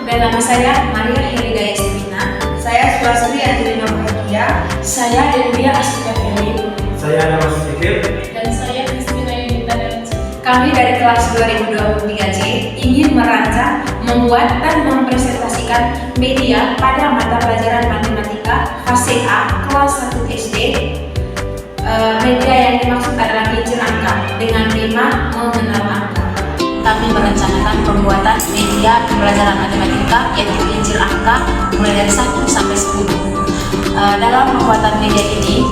Dan nama saya Maria Helida Estina. Saya Sulasri Angelina Bahagia. Saya Delia Astika Feli. Saya Nama Fikir. Dan saya Kristina Yunita Danci. Kami dari kelas 2023C ingin merancang, membuat dan mempresentasikan media pada mata pelajaran matematika fase A kelas 1 SD. Media yang dimaksud adalah kincir angka dengan tema mengenal angka. Kami merencanakan pembuatan media pembelajaran matematika yaitu kincir angka mulai dari 1 sampai 10. Dalam pembuatan media ini,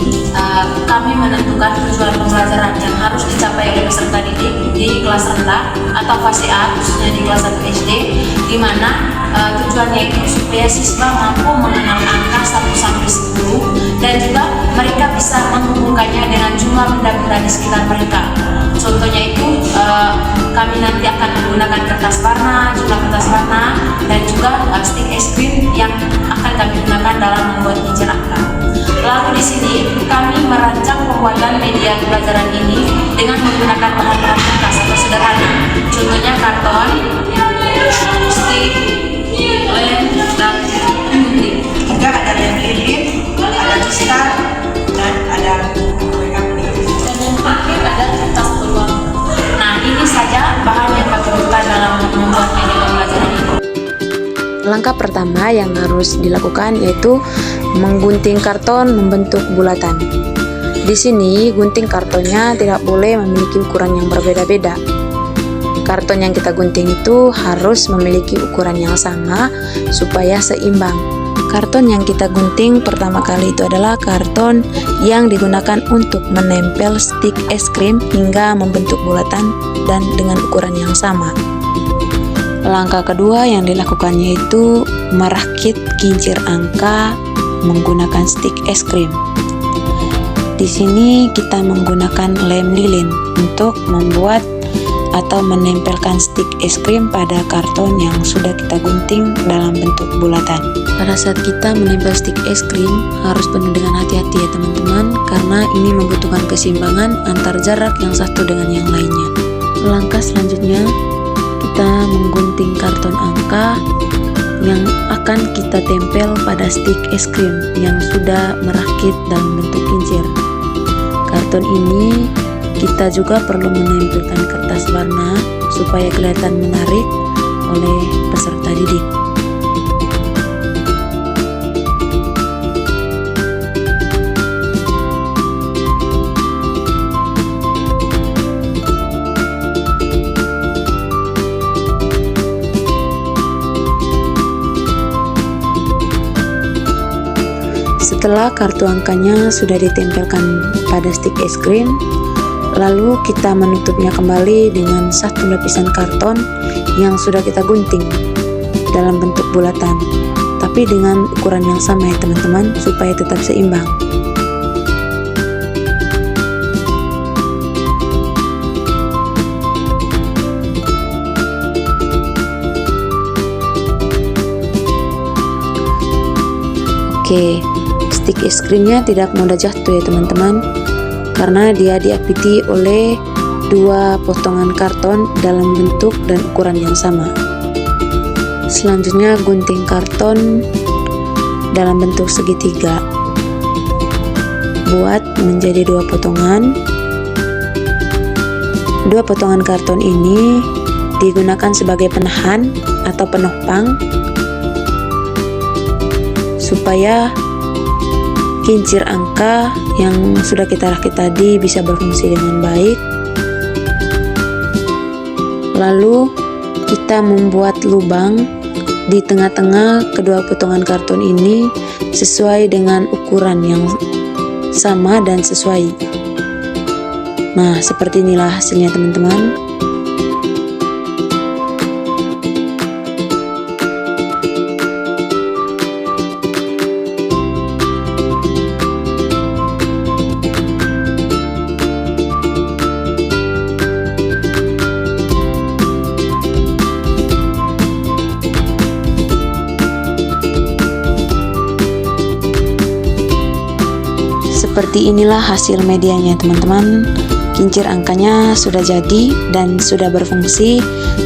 kami menentukan tujuan pembelajaran yang harus dicapai oleh peserta didik di kelas rendah atau fase A, khususnya di kelas 1 SD, di mana tujuannya itu supaya siswa mampu mengenal angka 1 sampai 10 dan juga mereka bisa menghubungkannya dengan jumlah benda-benda di sekitar mereka. Contohnya itu kami nanti akan menggunakan kertas warna, jumlah kertas warna, dan juga stick es krim yang akan kami gunakan dalam membuat kincir angka. Lalu di sini kami merancang pembuatan media pembelajaran ini dengan menggunakan bahan-bahan bekas atau sederhana. Contohnya karton, stick, lem, dan gunting. Juga ada lem lilin, ada pista, dan ada mereka menulis. Dan yang terakhir ada kertas peluang. Nah, ini saja bahan yang kami butuhkan dalam membuat media pembelajaran ini. Langkah pertama yang harus dilakukan yaitu menggunting karton membentuk bulatan. Di sini gunting kartonnya tidak boleh memiliki ukuran yang berbeda-beda. Karton yang kita gunting itu harus memiliki ukuran yang sama supaya seimbang. Karton yang kita gunting pertama kali itu adalah karton yang digunakan untuk menempel stik es krim hingga membentuk bulatan dan dengan ukuran yang sama. Langkah kedua yang dilakukan yaitu merakit kincir angka menggunakan stik es krim. Di sini kita menggunakan lem lilin untuk membuat atau menempelkan stik es krim pada karton yang sudah kita gunting dalam bentuk bulatan. Pada saat kita menempel stik es krim harus penuh dengan hati-hati ya teman-teman, karena ini membutuhkan keseimbangan antar jarak yang satu dengan yang lainnya. Langkah selanjutnya kita menggunting karton angka yang akan kita tempel pada stik es krim yang sudah merakit dalam bentuk kincir. Karton ini kita juga perlu menempelkan kertas warna supaya kelihatan menarik oleh peserta didik. Setelah kartu angkanya sudah ditempelkan pada stik es krim, lalu kita menutupnya kembali dengan satu lapisan karton yang sudah kita gunting dalam bentuk bulatan, tapi dengan ukuran yang sama ya teman-teman, supaya tetap seimbang. Oke, stik es krimnya tidak mudah jatuh ya teman-teman, karena dia diapiti oleh dua potongan karton dalam bentuk dan ukuran yang sama. Selanjutnya gunting karton dalam bentuk segitiga. Buat menjadi dua potongan. Dua potongan karton ini digunakan sebagai penahan atau penopang supaya kincir angka yang sudah kita rakit tadi bisa berfungsi dengan baik. Lalu kita membuat lubang di tengah-tengah kedua potongan karton ini sesuai dengan ukuran yang sama dan sesuai. Nah, seperti inilah hasilnya teman-teman. Seperti inilah hasil medianya teman-teman. Kincir angkanya sudah jadi dan sudah berfungsi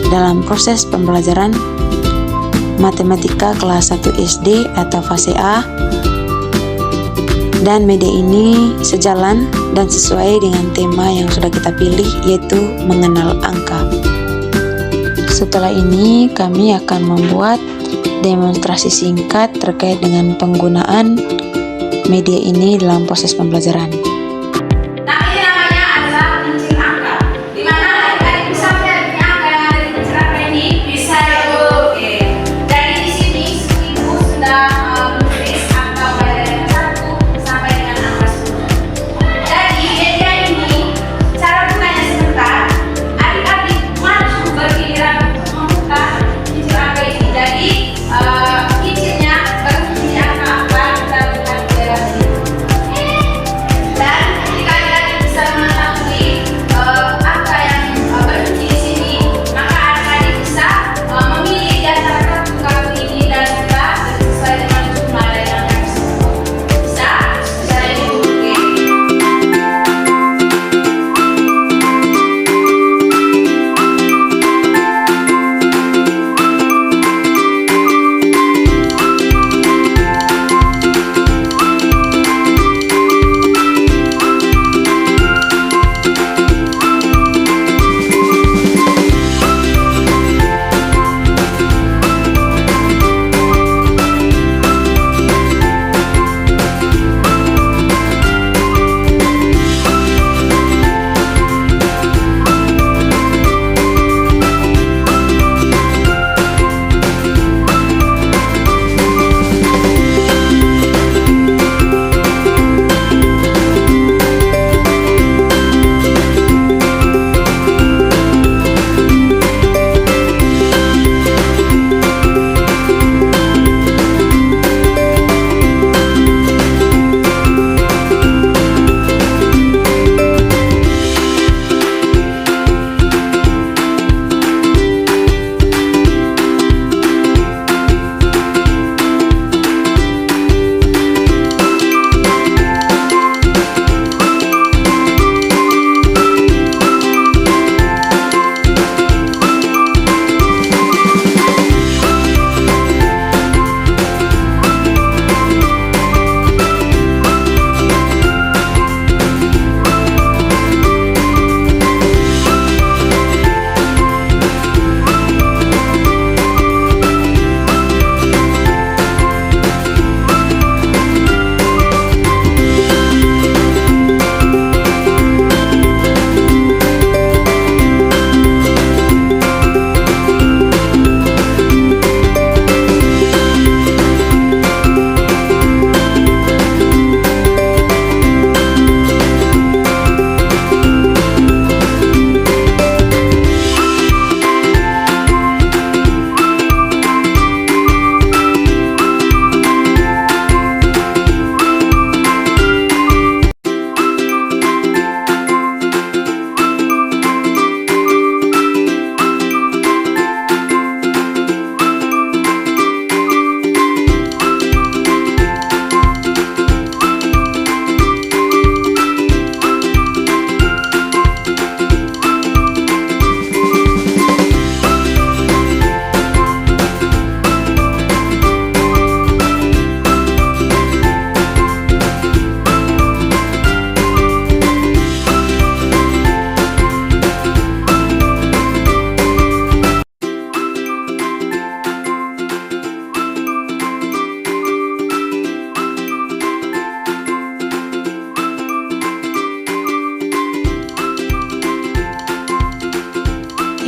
dalam proses pembelajaran matematika kelas 1 SD atau fase A. Dan media ini sejalan dan sesuai dengan tema yang sudah kita pilih, yaitu mengenal angka. Setelah ini kami akan membuat demonstrasi singkat terkait dengan penggunaan media ini dalam proses pembelajaran. Nah, ini namanya adalah kincir angka. Di mana adik-adik bisa melihat ini angka yang ada di kincir angka ini? Bisa ya, Bu. Oke. Jadi di sini Ibu sudah menulis angka mulai dari angka 1 sampai dengan angka 10. Jadi media ini cara bukanya sebentar. Adik-adik maju bergiliran untuk membuka kincir angka ini. Jadi kincirnya berfungsi angka apa kita lihat di dalam ini. Dan jika adik-adik bisa mengetahui angka yang berfungsi di sini, maka adik-adik bisa memilih di antara kartu ini dan juga sesuai dengan jumlah dari angka tersebut. Bisa? Cara ini oke.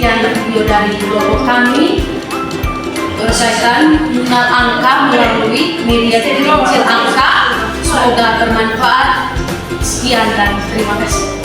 Sekian video dari kelompok kami berkaitan mengenal angka melalui media kincir angka. Semoga bermanfaat. Sekian dan terima kasih.